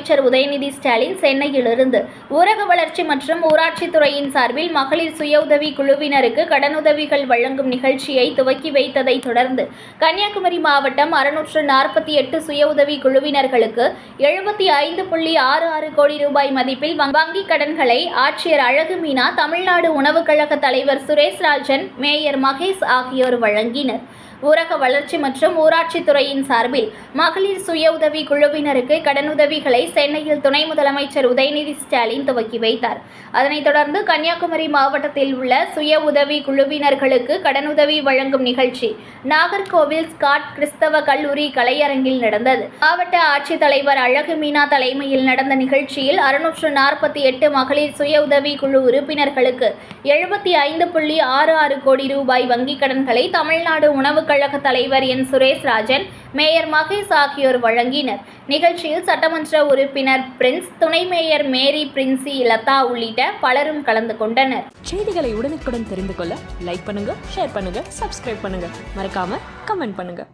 முதலமைச்சர் உதயநிதி ஸ்டாலின் சென்னையிலிருந்து ஊரக வளர்ச்சி மற்றும் ஊராட்சித்துறையின் சார்பில் மகளிர் சுய உதவி குழுவினருக்கு கடனுதவிகள் வழங்கும் நிகழ்ச்சியை துவக்கி வைத்ததை தொடர்ந்து கன்னியாகுமரி மாவட்டம் 648 சுய உதவி குழுவினர்களுக்கு 75.66 கோடி ரூபாய் மதிப்பில் வங்கி கடன்களை ஆட்சியர் அழகு மீனா, தமிழ்நாடு உணவுக் கழக தலைவர் சுரேஷ்ராஜன், மேயர் மகேஷ் ஆகியோர் வழங்கினர். ஊரக வளர்ச்சி மற்றும் ஊராட்சித்துறையின் சார்பில் மகளிர் சுய உதவி குழுவினருக்கு கடனுதவிகளை சென்னையில் துணை முதலமைச்சர் உதயநிதி ஸ்டாலின் துவக்கி வைத்தார். அதனைத் தொடர்ந்து கன்னியாகுமரி மாவட்டத்தில் உள்ள சுய உதவி குழுவினர்களுக்கு கடனுதவி வழங்கும் நிகழ்ச்சி நாகர்கோவில் ஸ்காட் கிறிஸ்தவ கல்லூரி கலையரங்கில் நடந்தது. மாவட்ட ஆட்சித்தலைவர் அழகு மீனா தலைமையில் நடந்த நிகழ்ச்சியில் 648 மகளிர் சுய உதவி குழு உறுப்பினர்களுக்கு 75.66 கோடி ரூபாய் வங்கிக் கடன்களை தமிழ்நாடு உணவுக் கழக தலைவர் என் சுரேஷ்ராஜன், மேயர் மகேஷ் ஆகியோர் வழங்கினர். நிகழ்ச்சியில் சட்டமன்ற உறுப்பினர் பிரின்ஸ், துணை மேயர் மேரி பிரின்சி லதா உள்ளிட்ட பலரும் கலந்து கொண்டனர். செய்திகளை உடனுக்குடன் தெரிந்து கொள்ள லைக் பண்ணுங்க, ஷேர் பண்ணுங்க, சப்ஸ்கிரைப் பண்ணுங்க, மறக்காம கமெண்ட் பண்ணுங்க.